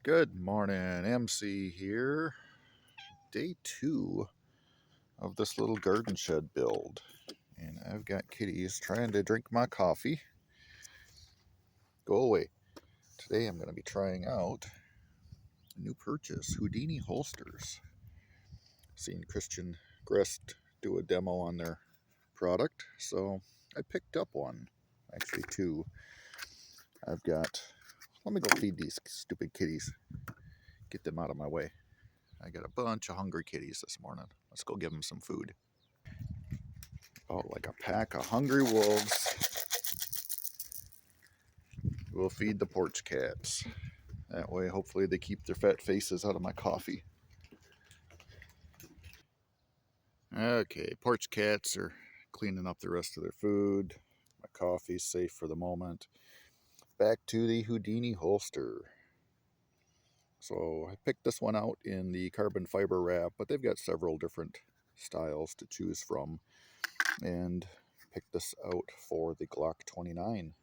Good morning, MC here. Day 2 of this little garden shed build. And I've got kitties trying to drink my coffee. Go away. Today I'm going to be trying out a new purchase, Houdini holsters. Seen Christian Grist do a demo on their product, so I picked up one. Actually two. Let me go feed these stupid kitties. Get them out of my way. I got a bunch of hungry kitties this morning. Let's go give them some food. Oh, like a pack of hungry wolves. We'll feed the porch cats. That way, hopefully, they keep their fat faces out of my coffee. Okay, porch cats are cleaning up the rest of their food. My coffee's safe for the moment. Back to the Houdini holster. So I picked this one out in the carbon fiber wrap, but they've got several different styles to choose from. And picked this out for the Glock 29.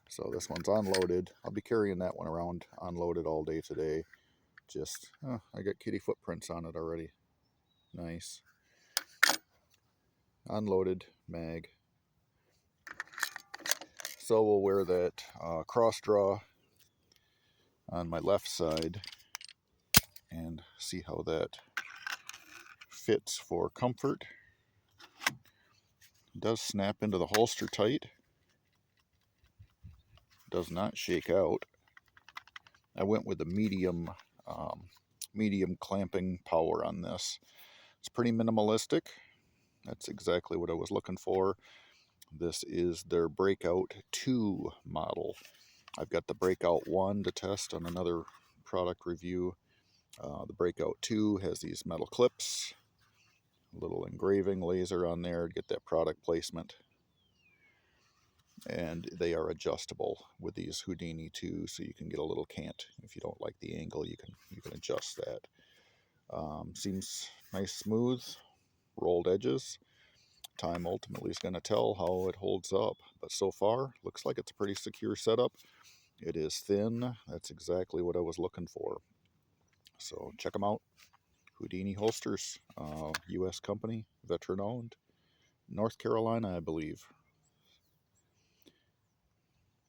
So this one's unloaded. I'll be carrying that one around unloaded all day today. I got kitty footprints on it already. Nice. Unloaded mag. So we'll wear that cross draw on my left side and see how that fits for comfort. It does snap into the holster tight. Does not shake out. I went with the medium clamping power on this. It's pretty minimalistic. That's exactly what I was looking for. This is their Breakout 2 model. I've got the Breakout 1 to test on another product review. The Breakout 2 has these metal clips, a little engraving laser on there to get that product placement. And they are adjustable with these Houdini 2, so you can get a little cant. If you don't like the angle, you can adjust that. Seems nice, smooth, rolled edges. Time ultimately is going to tell how it holds up, but so far looks like it's a pretty secure setup. It is thin. That's exactly what I was looking for. So check them out. Houdini holsters, U.S. company, veteran owned, North Carolina, I believe.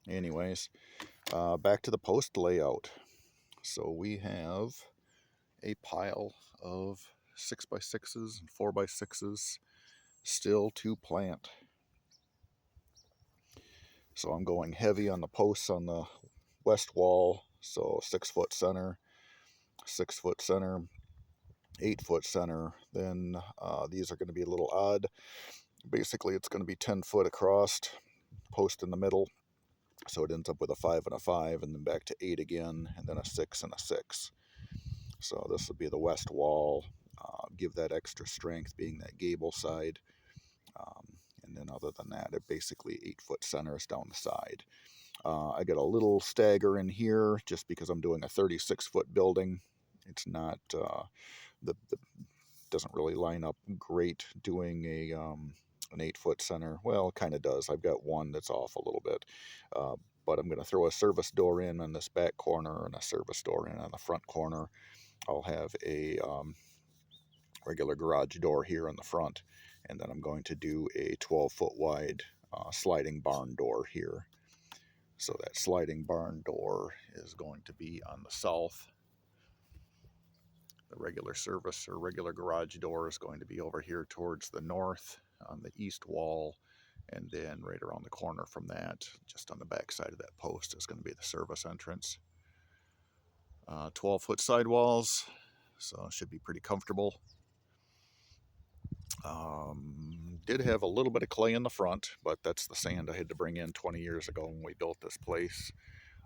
Anyways, back to the post layout. So we have a pile of 6x6s and 4x6s still to plant. So I'm going heavy on the posts on the west wall. So 6-foot center, 6-foot center, 8-foot center. Then these are going to be a little odd. Basically, it's going to be 10 foot across, post in the middle. So it ends up with a 5 and a 5, and then back to 8 again, and then a 6 and a 6. So this will be the west wall. Give that extra strength, being that gable side. And then other than that, it basically 8-foot centers down the side. I got a little stagger in here just because I'm doing a 36-foot building. It's not doesn't really line up great doing an 8-foot center. Well, it kind of does. I've got one that's off a little bit, but I'm going to throw a service door in on this back corner and a service door in on the front corner. I'll have a regular garage door here on the front, and then I'm going to do a 12-foot wide sliding barn door here. So that sliding barn door is going to be on the south. The regular service or regular garage door is going to be over here towards the north on the east wall, and then right around the corner from that, just on the back side of that post, is going to be the service entrance. 12-foot sidewalls, so it should be pretty comfortable. Did have a little bit of clay in the front, but that's the sand I had to bring in 20 years ago when we built this place.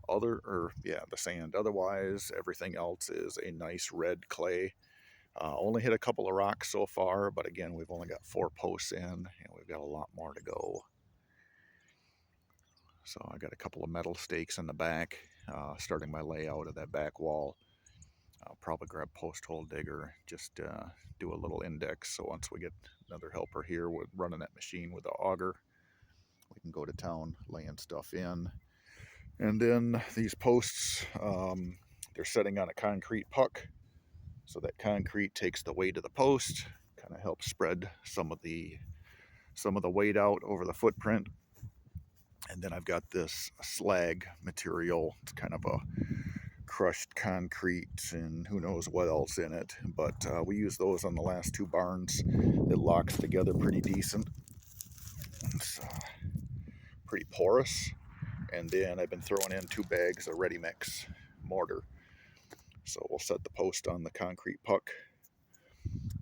The sand. Otherwise, everything else is a nice red clay. Only hit a couple of rocks so far, but again, we've only got 4 posts in, and we've got a lot more to go. So I got a couple of metal stakes in the back, starting my layout of that back wall. I'll probably grab post hole digger, just do a little index. So once we get another helper here with running that machine with the auger, we can go to town laying stuff in. And then these posts, they're setting on a concrete puck. So that concrete takes the weight of the post, kind of helps spread some of the weight out over the footprint. And then I've got this slag material. It's kind of a crushed concrete and who knows what else in it. But we use those on the last two barns. It locks together pretty decent. It's pretty porous. And then I've been throwing in 2 bags of ready mix mortar. So we'll set the post on the concrete puck,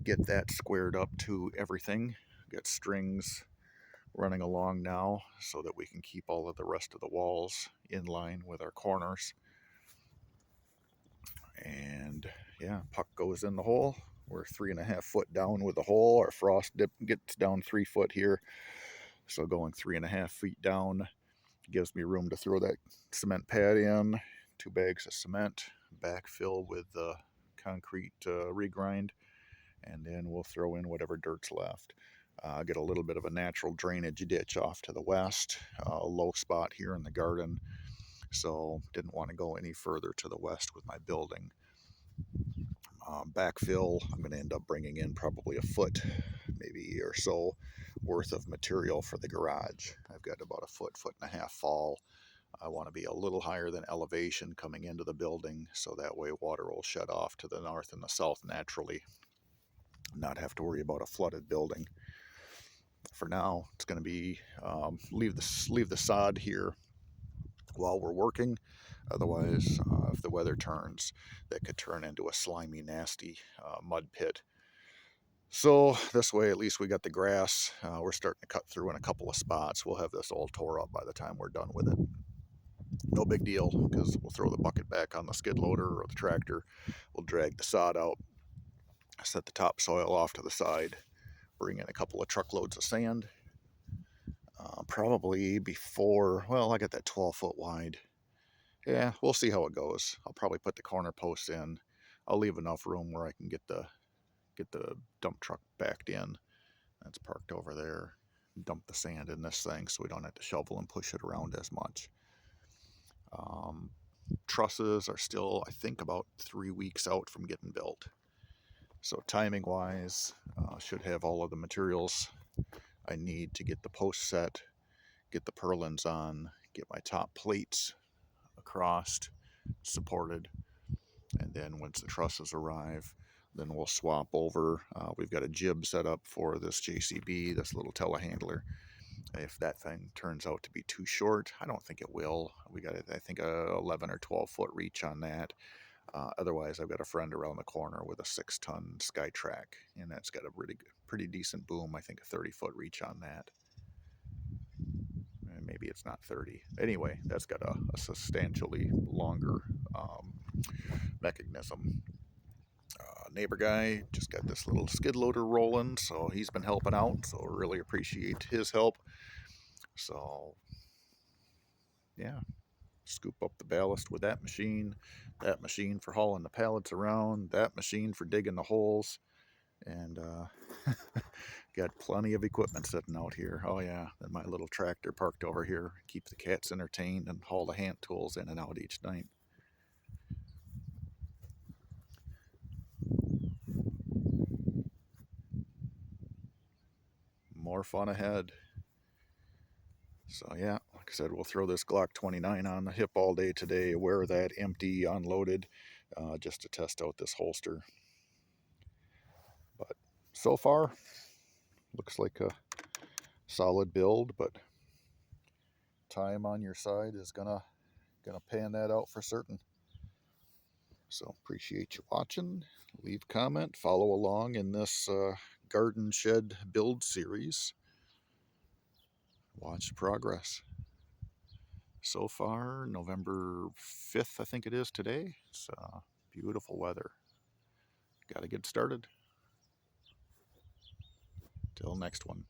get that squared up to everything, get strings running along now so that we can keep all of the rest of the walls in line with our corners. And yeah, puck goes in the hole. We're 3.5 foot down with the hole. Our frost dip gets down 3 foot here. So going 3.5 feet down gives me room to throw that cement pad in, 2 bags of cement, backfill with the concrete regrind, and then we'll throw in whatever dirt's left. Get a little bit of a natural drainage ditch off to the west, a low spot here in the garden, so didn't want to go any further to the west with my building. Backfill, I'm going to end up bringing in probably a foot, maybe or so, worth of material for the garage. I've got about a foot, 1.5 foot fall. I want to be a little higher than elevation coming into the building, so that way water will shed off to the north and the south naturally, not have to worry about a flooded building. For now, it's going to be leave the sod here while we're working. Otherwise, if the weather turns, that could turn into a slimy, nasty mud pit. So this way, at least we got the grass. We're starting to cut through in a couple of spots. We'll have this all tore up by the time we're done with it. No big deal, because we'll throw the bucket back on the skid loader or the tractor. We'll drag the sod out, set the topsoil off to the side, bring in a couple of truckloads of sand. Probably before, well, I got that 12 foot wide. Yeah, we'll see how it goes. I'll probably put the corner posts in. I'll leave enough room where I can get the dump truck backed in. That's parked over there. Dump the sand in this thing so we don't have to shovel and push it around as much. Trusses are still, I think, about 3 weeks out from getting built. So timing wise, should have all of the materials I need to get the post set, get the purlins on, get my top plates across, supported, and then once the trusses arrive, then we'll swap over. We've got a jib set up for this JCB, this little telehandler. If that thing turns out to be too short, I don't think it will. We got, I think, a 11 or 12 foot reach on that. Otherwise, I've got a friend around the corner with a 6-ton Skytrack, and that's got a pretty decent boom. I think a 30-foot reach on that. Maybe it's not 30. Anyway, that's got a substantially longer mechanism. Neighbor guy just got this little skid loader rolling, so he's been helping out, so really appreciate his help. So yeah, scoop up the ballast with that machine for hauling the pallets around, that machine for digging the holes, and got plenty of equipment sitting out here. Oh yeah, then my little tractor parked over here, keep the cats entertained and haul the hand tools in and out each night. More fun ahead. So yeah, like I said, we'll throw this Glock 29 on the hip all day today, wear that empty, unloaded, just to test out this holster. But so far, looks like a solid build, but time on your side is gonna pan that out for certain. So appreciate you watching. Leave a comment, follow along in this garden shed build series. Watch progress. So far, November 5th, I think it is today. It's beautiful weather. Got to get started. Till next one.